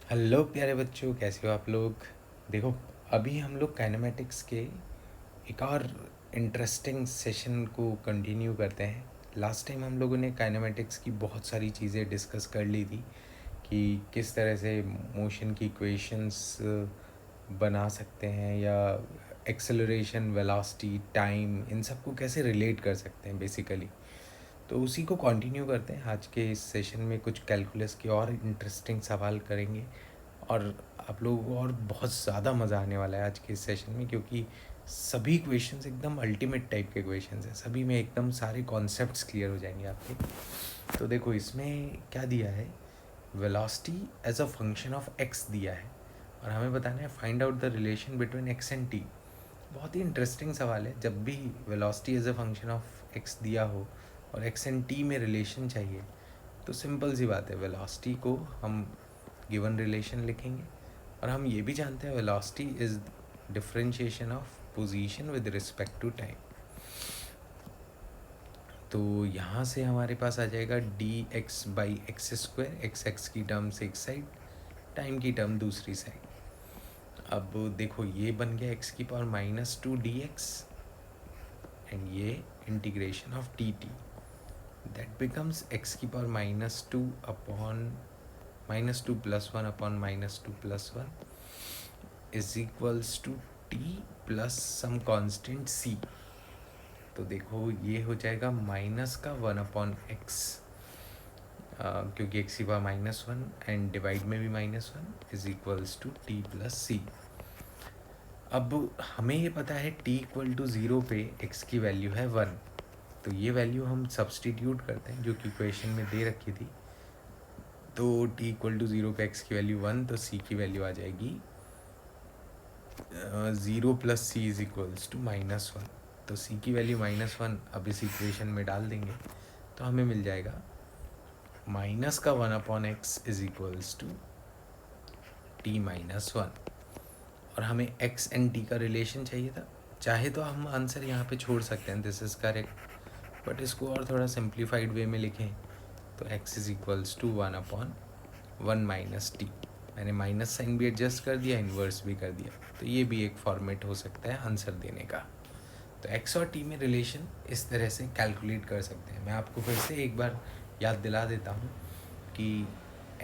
Hello प्यारे बच्चों, कैसे हो आप लोग। देखो, अभी हम लोग काइनेमेटिक्स के एक और इंटरेस्टिंग सेशन को कंटिन्यू करते हैं। लास्ट टाइम हम लोगों ने काइनेमेटिक्स की बहुत सारी चीज़ें डिस्कस कर ली थी कि किस तरह से मोशन की इक्वेशंस बना सकते हैं, या एक्सेलरेशन, वेलोसिटी, टाइम, इन सब को कैसे रिलेट कर सकते हैं बेसिकली। तो उसी को कंटिन्यू करते हैं। आज के इस सेशन में कुछ कैलकुलस के और इंटरेस्टिंग सवाल करेंगे, और आप लोगों को और बहुत ज़्यादा मज़ा आने वाला है आज के इस सेशन में, क्योंकि सभी क्वेश्चंस एकदम अल्टीमेट टाइप के क्वेश्चंस हैं। सभी में एकदम सारे कॉन्सेप्ट्स क्लियर हो जाएंगे आपके। तो देखो, इसमें क्या दिया है, velocity as a function of x दिया है, और हमें बताना है find out the relation between x and t. बहुत ही इंटरेस्टिंग सवाल है। जब भी velocity as a function of x दिया हो और एक्स एंड टी में रिलेशन चाहिए, तो सिंपल सी बात है, वेलोसिटी को हम गिवन रिलेशन लिखेंगे, और हम ये भी जानते हैं velocity is differentiation of position with respect to time. तो यहाँ से हमारे पास आ जाएगा D X by X square, X X की टर्म्स एक साइड, टाइम की टर्म दूसरी साइड। अब देखो, ये बन गया एक्स की पावर -2 डी एक्स, एंड ये integration of D T, that becomes X की power -2 upon -2 + 1 upon -2 + 1 is equals to T plus some constant C. तो देखो, ये हो जाएगा माइनस का 1 अपॉन एक्स, क्योंकि एक्स की पावर -1 एंड डिवाइड में भी -1 is equals to T plus C. अब हमें ये पता है t = 0 पे x की वैल्यू है 1, तो ये वैल्यू हम सब्सटीट्यूट करते हैं जो कि इक्वेशन में दे रखी थी। तो t = 0 पे x की वैल्यू 1, तो c की वैल्यू आ जाएगी 0 + c इज इक्वल्स टू -1। तो c की वैल्यू -1 अब इस इक्वेशन में डाल देंगे, तो हमें मिल जाएगा -1 upon x is equals to t-1। और हमें x एंड t का रिलेशन चाहिए था। चाहे तो हम आंसर यहाँ पे छोड़ सकते हैं, दिस इज़ करेक्ट, बट इसको और थोड़ा सिंप्लीफाइड वे में लिखें तो x is equals to 1 upon 1 minus t. मैंने माइनस साइन भी एडजस्ट कर दिया, इन्वर्स भी कर दिया, तो ये भी एक फॉर्मेट हो सकता है आंसर देने का। तो x और t में रिलेशन इस तरह से कैलकुलेट कर सकते हैं। मैं आपको फिर से एक बार याद दिला देता हूँ कि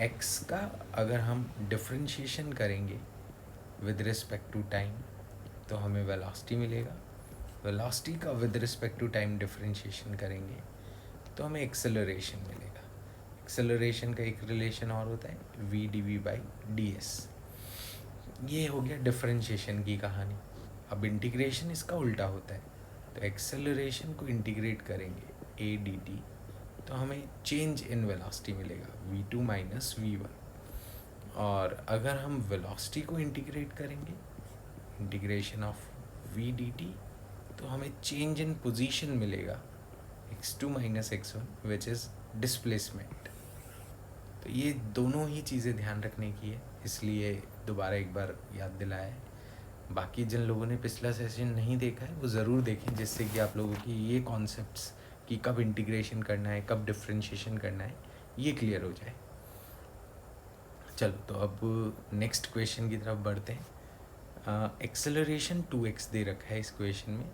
x का अगर हम डिफ्रेंशिएशन करेंगे विद रिस्पेक्ट टू टाइम, तो हमें वेलोसिटी मिलेगा। वेलोसिटी का with respect to time differentiation करेंगे तो हमें एक्सेलरेशन मिलेगा। एक्सेलरेशन का एक रिलेशन और होता है v/dv/ds। ये हो गया डिफरेंशिएशन की कहानी। अब इंटीग्रेशन इसका उल्टा होता है, तो एक्सेलरेशन को इंटीग्रेट करेंगे a dt, तो हमें चेंज इन वेलोसिटी मिलेगा v2 - v1। और अगर हम वेलोसिटी को इंटीग्रेट करेंगे, इंटीग्रेशन ऑफ v dt, तो हमें चेंज इन पोजीशन मिलेगा x2 - x1 which is displacement. तो ये दोनों ही चीज़ें ध्यान रखने की है, इसलिए दोबारा एक बार याद दिलाया है। बाकी जिन लोगों ने पिछला सेशन नहीं देखा है वो ज़रूर देखें, जिससे कि आप लोगों की ये कॉन्सेप्ट्स कि कब इंटीग्रेशन करना है, कब डिफ्रेंशिएशन करना है, ये क्लियर हो जाए। चलो, तो अब नेक्स्ट क्वेश्चन की तरफ बढ़ते हैं। एक्सेलरेशन 2x दे रखा है इस क्वेश्चन में।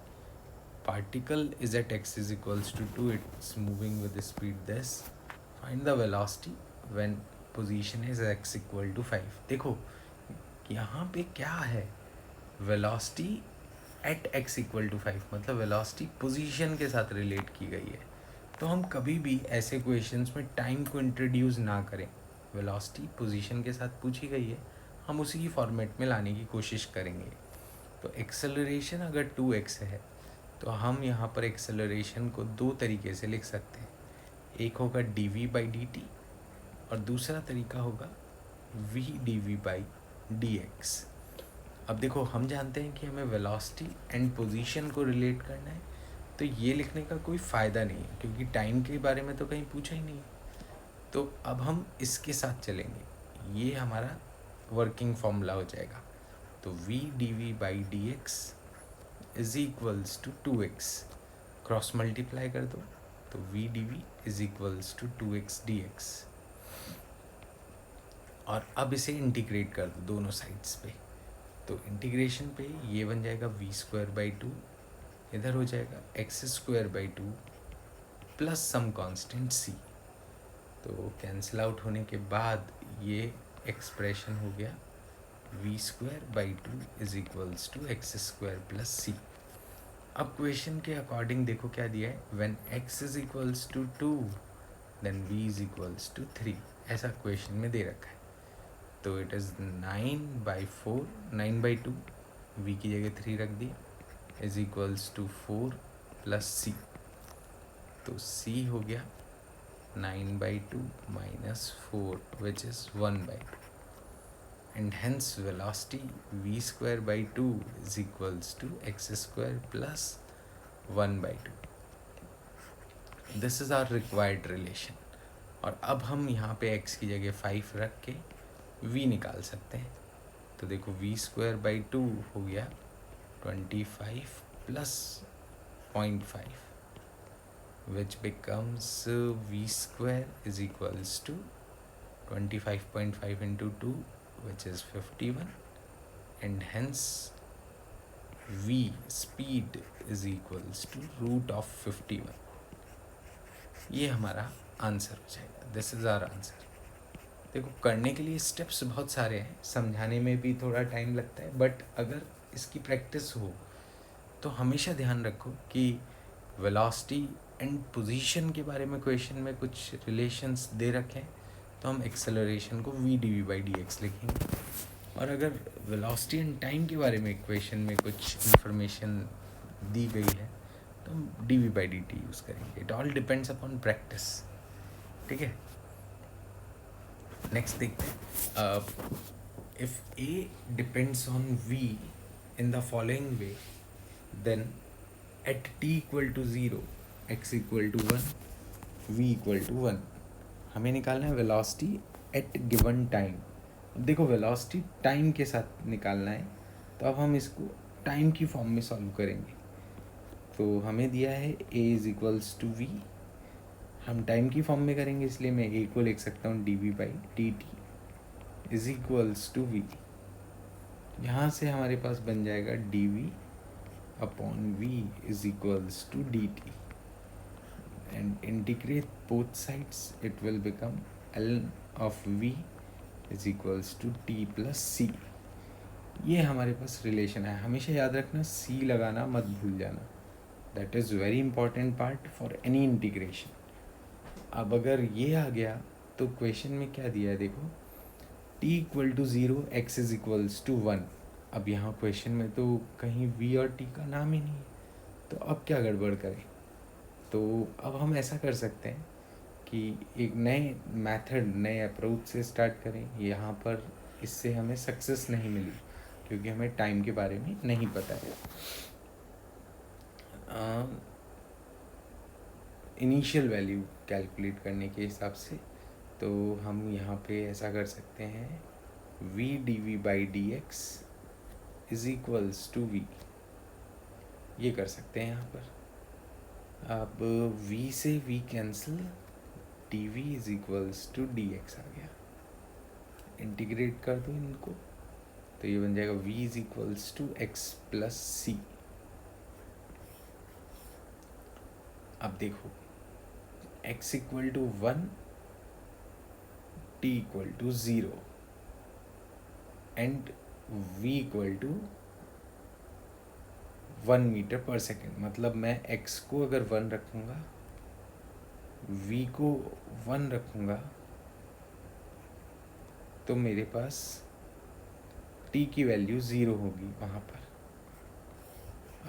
Particle is at x is equals to 2, it's moving with the speed this. Find the velocity when position is x equal to 5. देखो, यहाँ पे क्या है, velocity at x equal to 5, मतलब velocity position के साथ रिलेट की गई है। तो हम कभी भी ऐसे क्वेश्चंस में टाइम को इंट्रोड्यूस ना करें। वेलोसिटी पोजीशन के साथ पूछी गई है, हम उसी फॉर्मेट में लाने की कोशिश करेंगे। तो एक्सेलरेशन अगर 2x है, तो हम यहाँ पर एक्सेलरेशन को दो तरीके से लिख सकते हैं। एक होगा dv/dt और दूसरा तरीका होगा v/dv/dx। अब देखो, हम जानते हैं कि हमें वेलोसिटी एंड पोजीशन को रिलेट करना है, तो ये लिखने का कोई फ़ायदा नहीं है, क्योंकि टाइम के बारे में तो कहीं पूछा ही नहीं है। तो अब हम इसके साथ चलेंगे, ये हमारा वर्किंग फॉर्मूला हो जाएगा। तो v/dv/dx is equals to 2x, cross multiply कर दो, तो v/dv is equals to 2x dx। और अब इसे इंटीग्रेट कर दो दोनों साइड्स पे। तो इंटीग्रेशन पे ये बन जाएगा v²/2, इधर हो जाएगा x²/2 plus some constant c। तो कैंसिल आउट होने के बाद ये एक्सप्रेशन हो गया v²/2 is equals to x² plus c। अब क्वेश्चन के अकॉर्डिंग देखो क्या दिया है, when x is equals to 2 then v is equals to 3, ऐसा क्वेश्चन में दे रखा है। तो इट इज़ 9/4, 9/2, v की जगह 3 रख दिया, is equals to 4 plus c। तो c हो गया 9/2 minus 4 which is 1/2, and hence velocity v²/2 is equals to x² plus 1/2. This is our required relation. और अब हम यहाँ पे x की जगह 5 रख के v निकाल सकते हैं। तो देखो v²/2 हो गया 25 plus 0.5, which becomes v² is equals to 25.5 into 2 which is 51, and hence v speed is equals to root of 51. ये हमारा आंसर हो जाएगा। This is our answer. देखो करने के लिए स्टेप्स बहुत सारे हैं, समझाने में भी थोड़ा टाइम लगता है, बट अगर इसकी प्रैक्टिस हो तो हमेशा ध्यान रखो कि वेलोसिटी एंड पोजीशन के बारे में क्वेश्चन में कुछ रिलेशंस दे रखें तो हम एक्सेलरेशन को v/dv/dx लिखेंगे, और अगर वेलोसिटी एंड टाइम के बारे में क्वेश्चन में कुछ इंफॉर्मेशन दी गई है तो हम dv/dt यूज़ करेंगे। It all depends upon practice. ठीक है, नेक्स्ट देखते हैं। If a depends on v in the following way, then at t equal to 0, x equal to 1, v equal to 1, हमें निकालना है वेलोसिटी एट गिवन टाइम। अब देखो वेलोसिटी टाइम के साथ निकालना है, तो अब हम इसको टाइम की फॉर्म में सॉल्व करेंगे। तो हमें दिया है a is equals to v, हम टाइम की फॉर्म में करेंगे इसलिए मैं a को लिख सकता हूँ dv/dt is equals to v। यहाँ से हमारे पास बन जाएगा dv/v is equals to dt, and integrate both sides, it will become ln of v is equals to t plus c। ये हमारे पास रिलेशन है। हमेशा याद रखना c लगाना मत भूल जाना, that is very important part for any integration. अब अगर ये आ गया तो क्वेश्चन में क्या दिया है देखो, t equal to 0, x is equals to 1। अब यहाँ क्वेश्चन में तो कहीं v और t का नाम ही नहीं है, तो अब क्या गड़बड़ करें। तो अब हम ऐसा कर सकते हैं कि एक नए मेथड, नए अप्रोच से स्टार्ट करें। यहाँ पर इससे हमें सक्सेस नहीं मिली क्योंकि हमें टाइम के बारे में नहीं पता है। इनिशियल वैल्यू कैलकुलेट करने के हिसाब से तो हम यहाँ पे ऐसा कर सकते हैं, v dv/dx is equals to v, ये कर सकते हैं यहाँ पर। अब v से v cancel, dv is equals to dx आ गया। इंटीग्रेट कर दो इनको तो ये बन जाएगा v is equals to x plus c। अब देखो x equal to 1, t equal to 0 and v equal to 1 metre per second. मतलब मैं x को अगर 1 रखूँगा, v को 1 रखूँगा, तो मेरे पास t की वैल्यू 0 होगी वहाँ पर।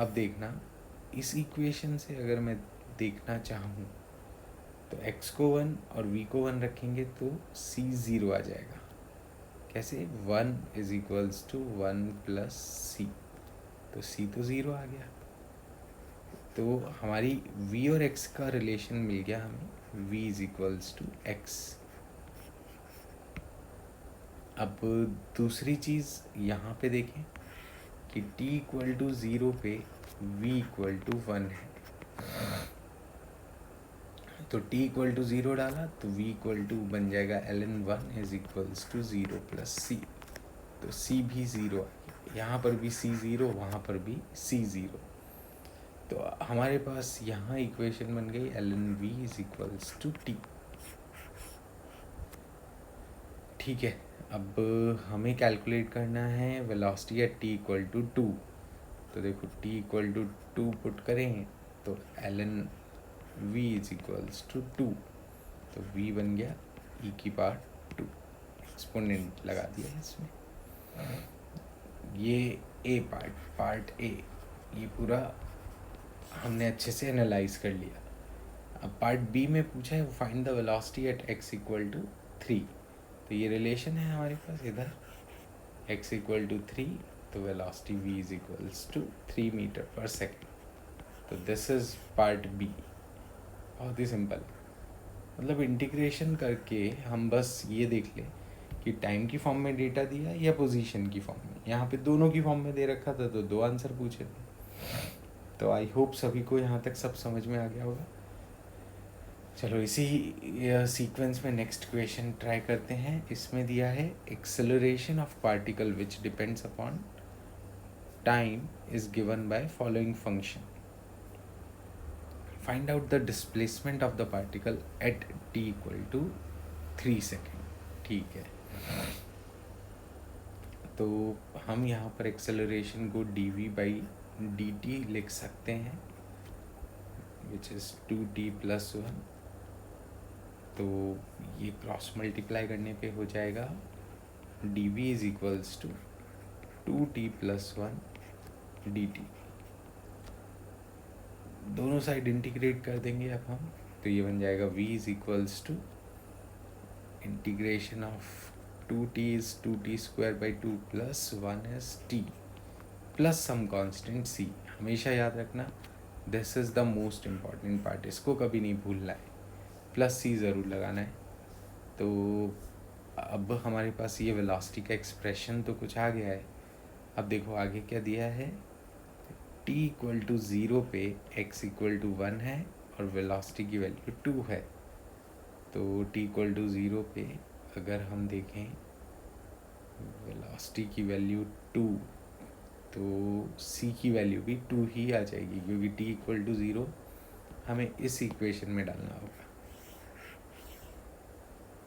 अब देखना इस इक्वेशन से अगर मैं देखना चाहूँ तो x को 1 और v को 1 रखेंगे तो c 0 आ जाएगा। कैसे, 1 is equals to 1 plus c, तो c तो 0 आ गया। तो हमारी v और x का रिलेशन मिल गया हमें, v is equals to x। अब दूसरी चीज़ यहाँ पे देखें कि t इक्वल टू 0 पे v इक्वल टू 1 है, तो t इक्वल टू 0 डाला तो v इक्वल टू बन जाएगा ln1 is equals to 0 plus c। तो c भी 0, यहाँ पर भी c 0, वहाँ पर भी c 0। तो हमारे पास यहाँ इक्वेशन बन गई ln v is equals to t। ठीक है, अब हमें कैलकुलेट करना है velocity at t equal to 2। तो देखो t इक्वल टू 2 पुट करें तो ln v is equals to 2। तो v बन गया e की पावर 2, एक्सपोनेंट लगा दिया इसमें। ये ए पार्ट ए, ये पूरा हमने अच्छे से एनालाइज कर लिया। अब पार्ट बी में पूछा है find the velocity at x equal to 3। तो ये रिलेशन है हमारे पास, इधर x इक्वल टू 3, तो velocity v is equals to 3 metre per second. तो दिस इज पार्ट बी। बहुत ही सिंपल, मतलब इंटीग्रेशन करके हम बस ये देख लें कि टाइम की फॉर्म में डेटा दिया या पोजीशन की फॉर्म में। यहाँ पे दोनों की फॉर्म में दे रखा था तो 2 आंसर पूछे थे। तो आई होप सभी को यहाँ तक सब समझ में आ गया होगा। चलो इसी सीक्वेंस में नेक्स्ट क्वेश्चन ट्राई करते हैं। इसमें दिया है acceleration of particle which depends upon time is given by following function. Find out the displacement of the particle at t equal to 3 second. ठीक है, तो हम यहाँ पर एक्सेलरेशन को dv/dt लिख सकते हैं विच इज़ 2t + 1। तो ये क्रॉस मल्टीप्लाई करने पे हो जाएगा dv is equals to 2t + 1 dt। दोनों साइड इंटीग्रेट कर देंगे अब हम, तो ये बन जाएगा v is equals to integration of 2t is 2t² / 2 + 1 is t plus some constant c। हमेशा याद रखना, this is the most important part, इसको कभी नहीं भूलना है, प्लस c ज़रूर लगाना है। तो अब हमारे पास ये वेलोसिटी का एक्सप्रेशन तो कुछ आ गया है। अब देखो आगे क्या दिया है, t इक्वल टू 0 पे x इक्वल टू 1 है और वेलोसिटी की वैल्यू 2 है। तो t इक्वल टू 0 पे अगर हम देखें वेलोसिटी की वैल्यू 2, तो c की वैल्यू भी 2 ही आ जाएगी, क्योंकि t इक्वल टू 0 हमें इस इक्वेशन में डालना होगा।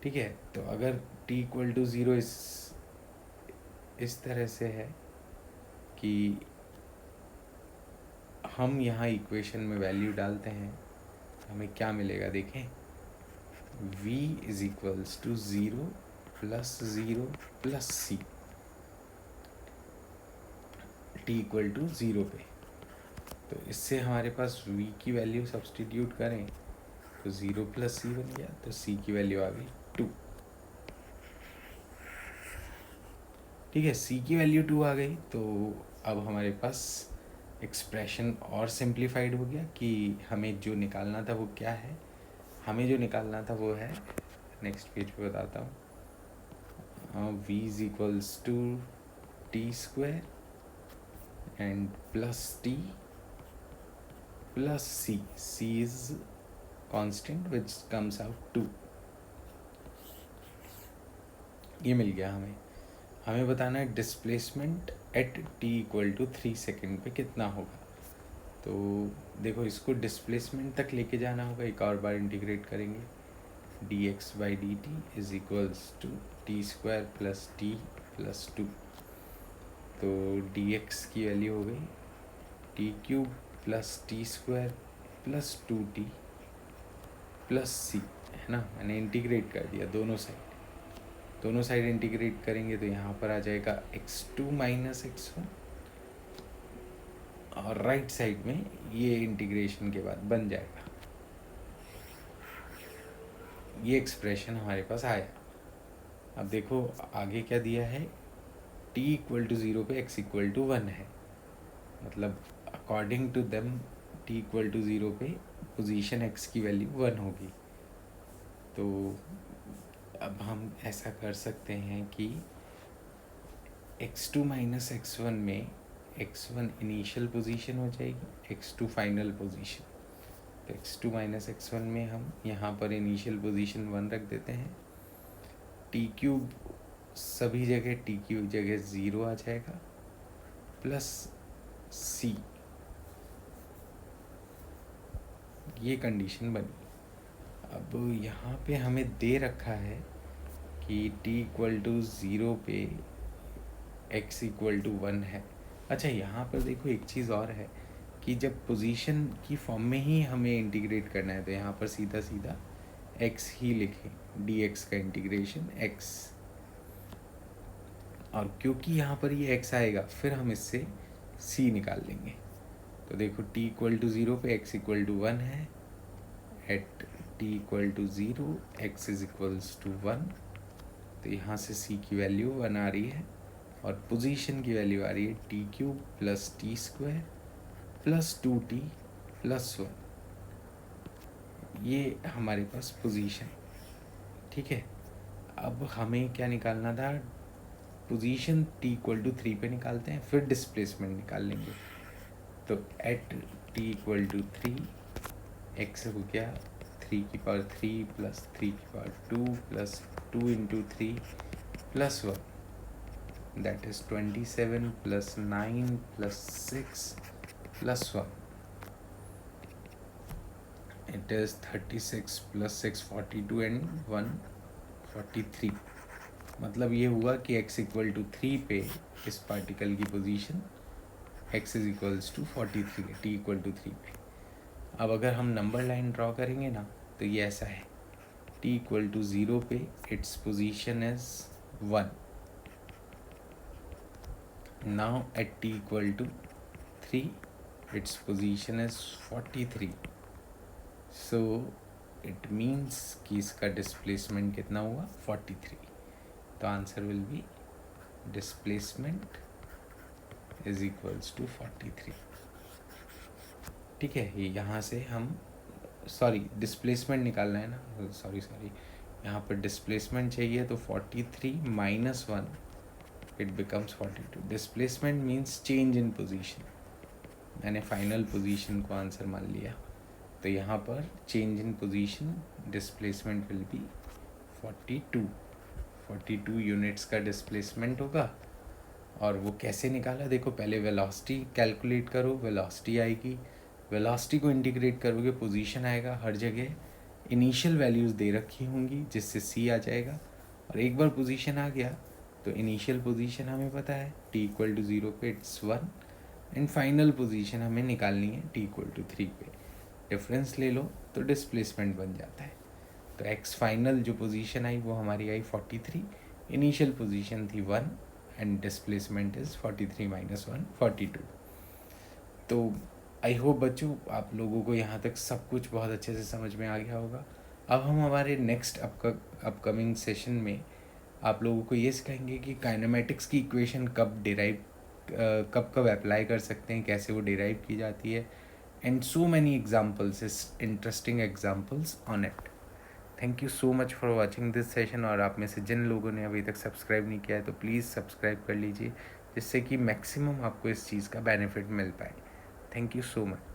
ठीक है, तो अगर t इक्वल टू 0 इस तरह से है कि हम यहाँ इक्वेशन में वैल्यू डालते हैं, हमें क्या मिलेगा देखें, v is equals to 0 + 0 + c t equal to 0 पे। तो इससे हमारे पास v की वैल्यू सब्सटीट्यूट करें तो 0 + c बन गया, तो c की वैल्यू आ गई 2। ठीक है, c की वैल्यू 2 आ गई, तो अब हमारे पास एक्सप्रेशन और सिंप्लीफाइड हो गया कि हमें जो निकालना था वो क्या है। हमें जो निकालना था वो है, नेक्स्ट पेज पे बताता हूँ, v is equals to t² and plus t plus c is constant which comes out 2। ये मिल गया हमें बताना है displacement at t equal to 3 second पे कितना होगा। तो देखो इसको डिस्प्लेसमेंट तक लेके जाना होगा, एक और बार इंटीग्रेट करेंगे, dx/dt is equals to t² + t + 2। तो dx की वैल्यू हो गई t³ + t² + 2t + c, है ना। मैंने इंटीग्रेट कर दिया दोनों साइड इंटीग्रेट करेंगे तो यहाँ पर आ जाएगा x2 - x1, और राइट साइड में ये इंटीग्रेशन के बाद बन जाएगा, ये एक्सप्रेशन हमारे पास आया। अब देखो आगे क्या दिया है, t इक्वल टू 0 पे x इक्वल टू 1 है, मतलब according to them t equal to 0 पे पोजीशन x की वैल्यू 1 होगी। तो अब हम ऐसा कर सकते हैं कि x2 - x1 में x1 इनिशियल पोजीशन हो जाएगी, x2 फाइनल पोजीशन। तो x2 माइनस x1 में हम यहाँ पर इनिशियल पोजीशन 1 रख देते हैं। टी क्यूब सभी जगह टी की जगह 0 आ जाएगा प्लस c, ये कंडीशन बनी। अब यहाँ पे हमें दे रखा है कि t इक्वल टू 0 पे x इक्वल टू 1 है। अच्छा, यहाँ पर देखो एक चीज़ और है कि जब पोजीशन की फॉर्म में ही हमें इंटीग्रेट करना है तो यहाँ पर सीधा सीधा x ही लिखें, dx का इंटीग्रेशन x। और क्योंकि यहाँ पर ये x आएगा फिर हम इससे c निकाल लेंगे। तो देखो t इक्वल टू 0 पे x इक्वल टू 1 है, at t equal to 0 x is equals to 1। तो यहाँ से c की वैल्यू 1 आ रही है और पोजीशन की वैल्यू आ रही है T cube plus T square plus 2t plus 1। ये हमारे पास पोजीशन, ठीक है। अब हमें क्या निकालना था, पोजीशन t इक्वल टू 3 पे निकालते हैं, फिर डिस्प्लेसमेंट निकाल लेंगे। तो at t equal to 3 x हो गया 3 की पावर 3 प्लस 3 की power 2 plus 2 into 3 plus 1, that is 27 plus 9 plus 6 plus 1, it is 36 plus 6 42 and 1 43। मतलब ये हुआ कि x इक्वल टू 3 पे इस पार्टिकल की position x is equals to 43 है, t इक्वल टू 3 पे। अब अगर हम नंबर लाइन ड्रॉ करेंगे ना तो ये ऐसा है, t इक्वल टू 0 पे its position is 1। Now at t equal to 3 its position is 43, so it means कि इसका डिस्प्लेसमेंट कितना हुआ 43। तो answer will be displacement is equals to 43। ठीक है, ये यहाँ से हम डिस्प्लेसमेंट निकालना है ना, सॉरी यहाँ पर डिस्प्लेसमेंट चाहिए तो 43 minus 1 it becomes 42। Displacement means change in position, मैंने फाइनल पोजीशन को आंसर मान लिया। तो यहाँ पर change in position displacement will be 42 units का डिस्प्लेसमेंट होगा। और वो कैसे निकाला, देखो पहले वेलोसिटी कैलकुलेट करो, वेलोसिटी आएगी, वेलोसिटी को इंटीग्रेट करोगे पोजीशन आएगा, हर जगह इनिशियल वैल्यूज़ दे रखी होंगी जिससे c आ जाएगा। और एक बार पोजीशन आ गया तो इनिशियल पोजीशन हमें पता है t इक्वल टू 0 पे इट्स 1 एंड फाइनल पोजीशन हमें निकालनी है t इक्वल टू 3 पे। डिफरेंस ले लो तो डिस्प्लेसमेंट बन जाता है। तो x फाइनल जो पोजीशन आई वो हमारी आई 43, इनिशियल पोजीशन थी 1 एंड डिस्प्लेसमेंट इज़ 43 माइनस 1 42। तो आई होप बच्चों आप लोगों को यहाँ तक सब कुछ बहुत अच्छे से समझ में आ गया होगा। अब हम हमारे नेक्स्ट अपकमिंग सेशन में आप लोगों को ये सिखाएंगे कि काइनेमेटिक्स की इक्वेशन कब अप्लाई कर सकते हैं, कैसे वो डिराइव की जाती है, and so many examples, interesting examples on it. Thank you so much for watching this session. और आप में से जिन लोगों ने अभी तक सब्सक्राइब नहीं किया है तो प्लीज़ सब्सक्राइब कर लीजिए, जिससे कि मैक्सिमम आपको इस चीज़ का बेनिफिट मिल पाए। Thank you so much.